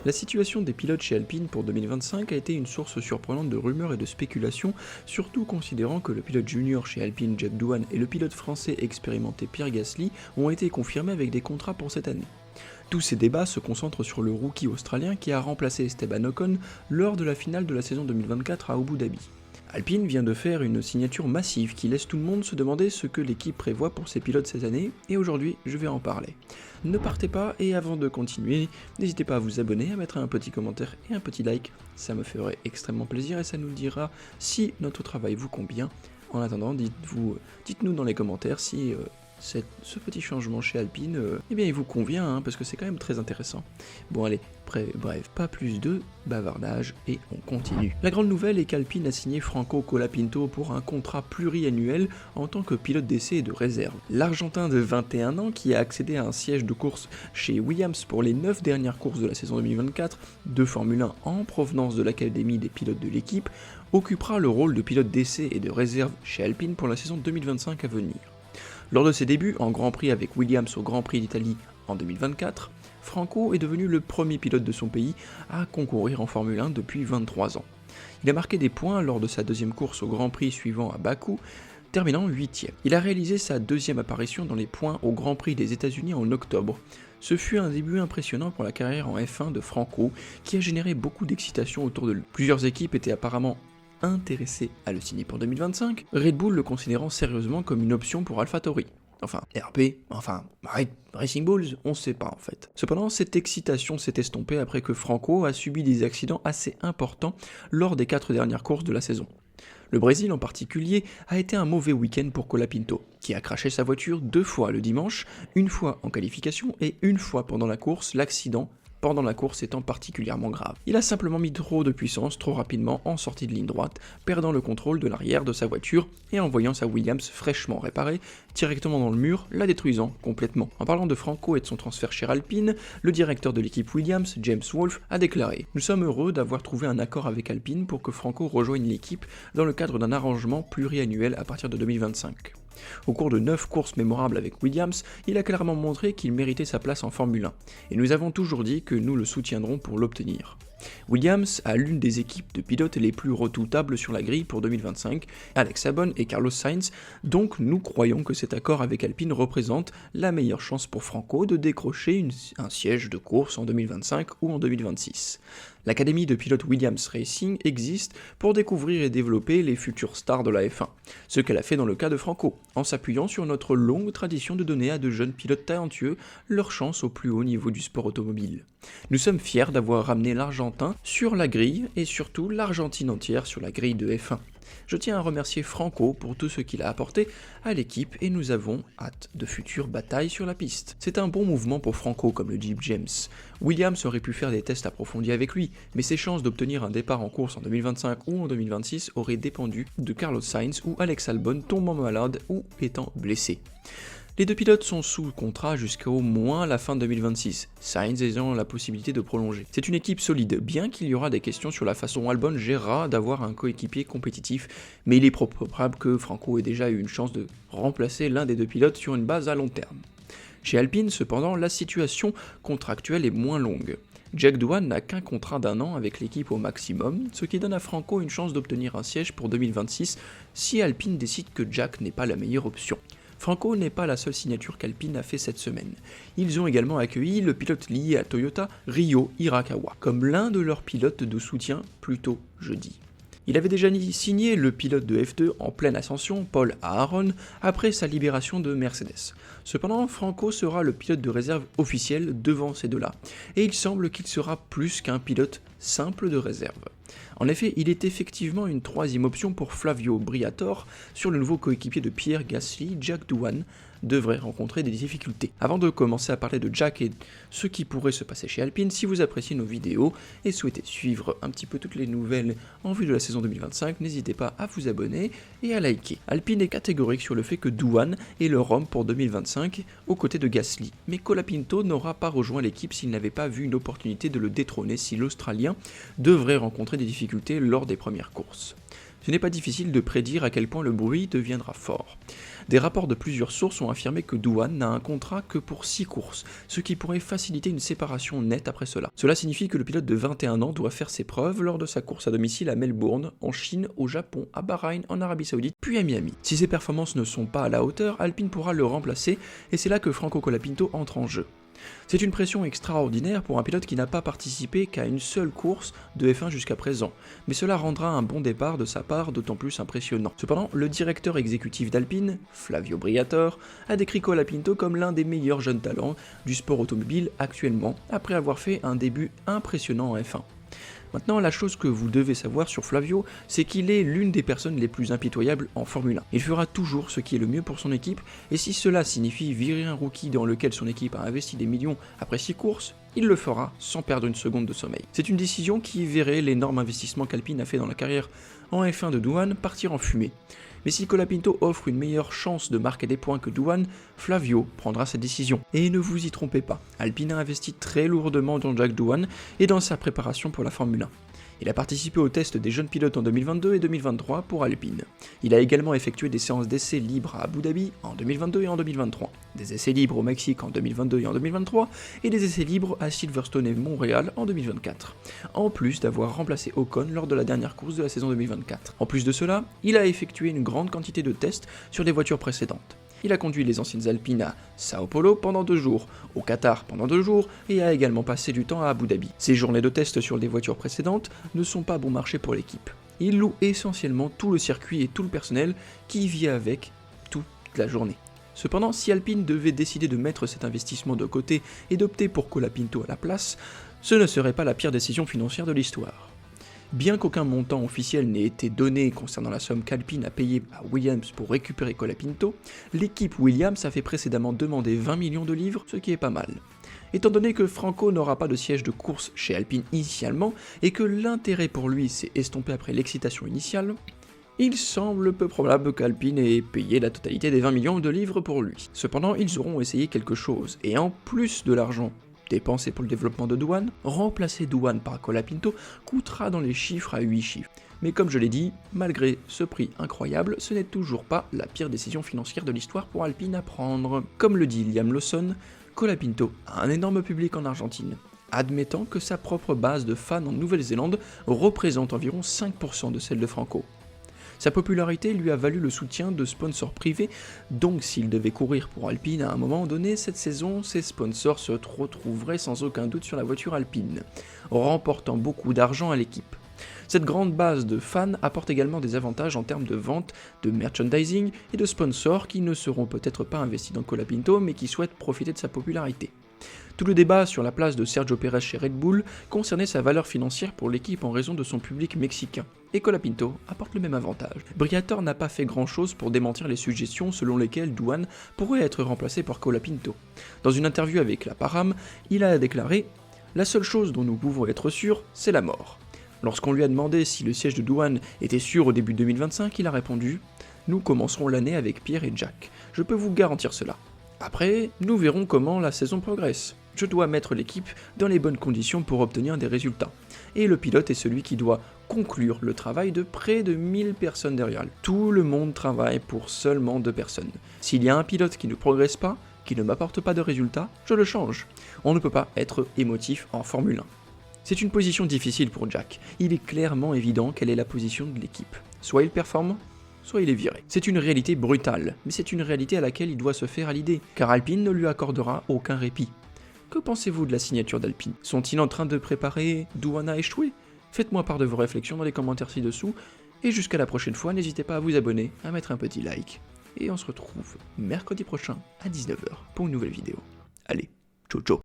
La situation des pilotes chez Alpine pour 2025 a été une source surprenante de rumeurs et de spéculations, surtout considérant que le pilote junior chez Alpine Jack Doohan et le pilote français expérimenté Pierre Gasly ont été confirmés avec des contrats pour cette année. Tous ces débats se concentrent sur le rookie australien qui a remplacé Esteban Ocon lors de la finale de la saison 2024 à Abu Dhabi. Alpine vient de faire une signature massive qui laisse tout le monde se demander ce que l'équipe prévoit pour ses pilotes cette année, et aujourd'hui je vais en parler. Ne partez pas, et avant de continuer, n'hésitez pas à vous abonner, à mettre un petit commentaire et un petit like, ça me ferait extrêmement plaisir et ça nous dira si notre travail vous convient. En attendant, dites-nous dans les commentaires si ce petit changement chez Alpine, eh bien il vous convient, parce que c'est quand même très intéressant. Bon allez, bref, pas plus de bavardage et on continue. La grande nouvelle est qu'Alpine a signé Franco Colapinto pour un contrat pluriannuel en tant que pilote d'essai et de réserve. L'Argentin de 21 ans, qui a accédé à un siège de course chez Williams pour les 9 dernières courses de la saison 2024 de Formule 1 en provenance de l'Académie des pilotes de l'équipe, occupera le rôle de pilote d'essai et de réserve chez Alpine pour la saison 2025 à venir. Lors de ses débuts en Grand Prix avec Williams au Grand Prix d'Italie en 2024, Franco est devenu le premier pilote de son pays à concourir en Formule 1 depuis 23 ans. Il a marqué des points lors de sa deuxième course au Grand Prix suivant à Bakou, terminant 8e. Il a réalisé sa deuxième apparition dans les points au Grand Prix des États-Unis en octobre. Ce fut un début impressionnant pour la carrière en F1 de Franco, qui a généré beaucoup d'excitation autour de lui. Plusieurs équipes étaient apparemment intéressé à le signer pour 2025, Red Bull le considérant sérieusement comme une option pour AlphaTauri. Enfin, RP, Racing Bulls, on sait pas en fait. Cependant, cette excitation s'est estompée après que Franco a subi des accidents assez importants lors des 4 dernières courses de la saison. Le Brésil en particulier a été un mauvais week-end pour Colapinto, qui a craché sa voiture 2 fois le dimanche, une fois en qualification et une fois pendant la course, l'accident pendant la course étant particulièrement grave. Il a simplement mis trop de puissance trop rapidement en sortie de ligne droite, perdant le contrôle de l'arrière de sa voiture et envoyant sa Williams fraîchement réparée directement dans le mur, la détruisant complètement. En parlant de Franco et de son transfert chez Alpine, le directeur de l'équipe Williams, James Wolfe, a déclaré « Nous sommes heureux d'avoir trouvé un accord avec Alpine pour que Franco rejoigne l'équipe dans le cadre d'un arrangement pluriannuel à partir de 2025. » Au cours de 9 courses mémorables avec Williams, il a clairement montré qu'il méritait sa place en Formule 1, et nous avons toujours dit que nous le soutiendrons pour l'obtenir. Williams a l'une des équipes de pilotes les plus redoutables sur la grille pour 2025, Alex Albon et Carlos Sainz, donc nous croyons que cet accord avec Alpine représente la meilleure chance pour Franco de décrocher un siège de course en 2025 ou en 2026. L'Académie de pilotes Williams Racing existe pour découvrir et développer les futures stars de la F1, ce qu'elle a fait dans le cas de Franco, en s'appuyant sur notre longue tradition de donner à de jeunes pilotes talentueux leur chance au plus haut niveau du sport automobile. Nous sommes fiers d'avoir ramené l'Argentin sur la grille et surtout l'Argentine entière sur la grille de F1. Je tiens à remercier Franco pour tout ce qu'il a apporté à l'équipe et nous avons hâte de futures batailles sur la piste. C'est un bon mouvement pour Franco, comme le dit James. Williams aurait pu faire des tests approfondis avec lui, mais ses chances d'obtenir un départ en course en 2025 ou en 2026 auraient dépendu de Carlos Sainz ou Alex Albon tombant malade ou étant blessé. Les deux pilotes sont sous contrat jusqu'à au moins la fin de 2026, Sainz ayant la possibilité de prolonger. C'est une équipe solide, bien qu'il y aura des questions sur la façon Albon gérera d'avoir un coéquipier compétitif, mais il est probable que Franco ait déjà eu une chance de remplacer l'un des deux pilotes sur une base à long terme. Chez Alpine, cependant, la situation contractuelle est moins longue. Jack Doohan n'a qu'un contrat d'1 an avec l'équipe au maximum, ce qui donne à Franco une chance d'obtenir un siège pour 2026 si Alpine décide que Jack n'est pas la meilleure option. Franco n'est pas la seule signature qu'Alpine a fait cette semaine. Ils ont également accueilli le pilote lié à Toyota, Ryo Hirakawa, comme l'un de leurs pilotes de soutien plus tôt jeudi. Il avait déjà signé le pilote de F2 en pleine ascension, Paul Aaron, après sa libération de Mercedes. Cependant, Franco sera le pilote de réserve officiel devant ces deux-là, et il semble qu'il sera plus qu'un pilote simple de réserve. En effet, il est effectivement une troisième option pour Flavio Briatore sur le nouveau coéquipier de Pierre Gasly, Jack Doohan devrait rencontrer des difficultés. Avant de commencer à parler de Jack et ce qui pourrait se passer chez Alpine, si vous appréciez nos vidéos et souhaitez suivre un petit peu toutes les nouvelles en vue de la saison 2025, n'hésitez pas à vous abonner et à liker. Alpine est catégorique sur le fait que Doohan est leur homme pour 2025 aux côtés de Gasly, mais Colapinto n'aura pas rejoint l'équipe s'il n'avait pas vu une opportunité de le détrôner si l'Australien devrait rencontrer des difficultés lors des premières courses. Ce n'est pas difficile de prédire à quel point le bruit deviendra fort. Des rapports de plusieurs sources ont affirmé que Douane n'a un contrat que pour 6 courses, ce qui pourrait faciliter une séparation nette après cela. Cela signifie que le pilote de 21 ans doit faire ses preuves lors de sa course à domicile à Melbourne, en Chine, au Japon, à Bahreïn, en Arabie Saoudite, puis à Miami. Si ses performances ne sont pas à la hauteur, Alpine pourra le remplacer, et c'est là que Franco Colapinto entre en jeu. C'est une pression extraordinaire pour un pilote qui n'a pas participé qu'à une seule course de F1 jusqu'à présent, mais cela rendra un bon départ de sa part d'autant plus impressionnant. Cependant, le directeur exécutif d'Alpine, Flavio Briatore, a décrit Colapinto comme l'un des meilleurs jeunes talents du sport automobile actuellement, après avoir fait un début impressionnant en F1. Maintenant, la chose que vous devez savoir sur Flavio, c'est qu'il est l'une des personnes les plus impitoyables en Formule 1. Il fera toujours ce qui est le mieux pour son équipe, et si cela signifie virer un rookie dans lequel son équipe a investi des millions après 6 courses, il le fera sans perdre une seconde de sommeil. C'est une décision qui verrait l'énorme investissement qu'Alpine a fait dans la carrière en F1 de Douane partir en fumée. Mais si Colapinto offre une meilleure chance de marquer des points que Douane, Flavio prendra sa décision. Et ne vous y trompez pas, Alpine a investi très lourdement dans Jack Douane et dans sa préparation pour la Formule 1. Il a participé aux tests des jeunes pilotes en 2022 et 2023 pour Alpine. Il a également effectué des séances d'essais libres à Abu Dhabi en 2022 et en 2023, des essais libres au Mexique en 2022 et en 2023, et des essais libres à Silverstone et Montréal en 2024, en plus d'avoir remplacé Ocon lors de la dernière course de la saison 2024. En plus de cela, il a effectué une grande quantité de tests sur des voitures précédentes. Il a conduit les anciennes Alpines à Sao Paulo pendant 2 jours, au Qatar pendant 2 jours et a également passé du temps à Abu Dhabi. Ces journées de tests sur des voitures précédentes ne sont pas bon marché pour l'équipe. Il loue essentiellement tout le circuit et tout le personnel qui vit avec toute la journée. Cependant, si Alpine devait décider de mettre cet investissement de côté et d'opter pour Colapinto à la place, ce ne serait pas la pire décision financière de l'histoire. Bien qu'aucun montant officiel n'ait été donné concernant la somme qu'Alpine a payée à Williams pour récupérer Colapinto, l'équipe Williams a fait précédemment demander 20 millions de livres, ce qui est pas mal. Étant donné que Franco n'aura pas de siège de course chez Alpine initialement, et que l'intérêt pour lui s'est estompé après l'excitation initiale, il semble peu probable qu'Alpine ait payé la totalité des 20 millions de livres pour lui. Cependant, ils auront essayé quelque chose, et en plus de l'argent dépensé pour le développement de Douane, remplacer Douane par Colapinto coûtera dans les chiffres à 8 chiffres. Mais comme je l'ai dit, malgré ce prix incroyable, ce n'est toujours pas la pire décision financière de l'histoire pour Alpine à prendre. Comme le dit Liam Lawson, Colapinto a un énorme public en Argentine, admettant que sa propre base de fans en Nouvelle-Zélande représente environ 5% de celle de Franco. Sa popularité lui a valu le soutien de sponsors privés, donc s'il devait courir pour Alpine à un moment donné cette saison, ses sponsors se retrouveraient sans aucun doute sur la voiture Alpine, remportant beaucoup d'argent à l'équipe. Cette grande base de fans apporte également des avantages en termes de vente, de merchandising et de sponsors qui ne seront peut-être pas investis dans Colapinto mais qui souhaitent profiter de sa popularité. Tout le débat sur la place de Sergio Pérez chez Red Bull concernait sa valeur financière pour l'équipe en raison de son public mexicain, et Colapinto apporte le même avantage. Briatore n'a pas fait grand chose pour démentir les suggestions selon lesquelles Douane pourrait être remplacé par Colapinto. Dans une interview avec la Param, il a déclaré « La seule chose dont nous pouvons être sûrs, c'est la mort ». Lorsqu'on lui a demandé si le siège de Douane était sûr au début de 2025, il a répondu « Nous commencerons l'année avec Pierre et Jack, je peux vous garantir cela. Après, nous verrons comment la saison progresse. Je dois mettre l'équipe dans les bonnes conditions pour obtenir des résultats. Et le pilote est celui qui doit conclure le travail de près de 1000 personnes derrière lui. Tout le monde travaille pour seulement 2 personnes. S'il y a un pilote qui ne progresse pas, qui ne m'apporte pas de résultats, je le change. On ne peut pas être émotif en Formule 1. C'est une position difficile pour Jack. Il est clairement évident quelle est la position de l'équipe. Soit il performe, soit il est viré. C'est une réalité brutale, mais c'est une réalité à laquelle il doit se faire à l'idée, car Alpine ne lui accordera aucun répit. Que pensez-vous de la signature d'Alpine? Sont-ils en train de préparer Douane à échouer? Faites-moi part de vos réflexions dans les commentaires ci-dessous, et jusqu'à la prochaine fois, n'hésitez pas à vous abonner, à mettre un petit like, et on se retrouve mercredi prochain à 19 h pour une nouvelle vidéo. Allez, ciao ciao.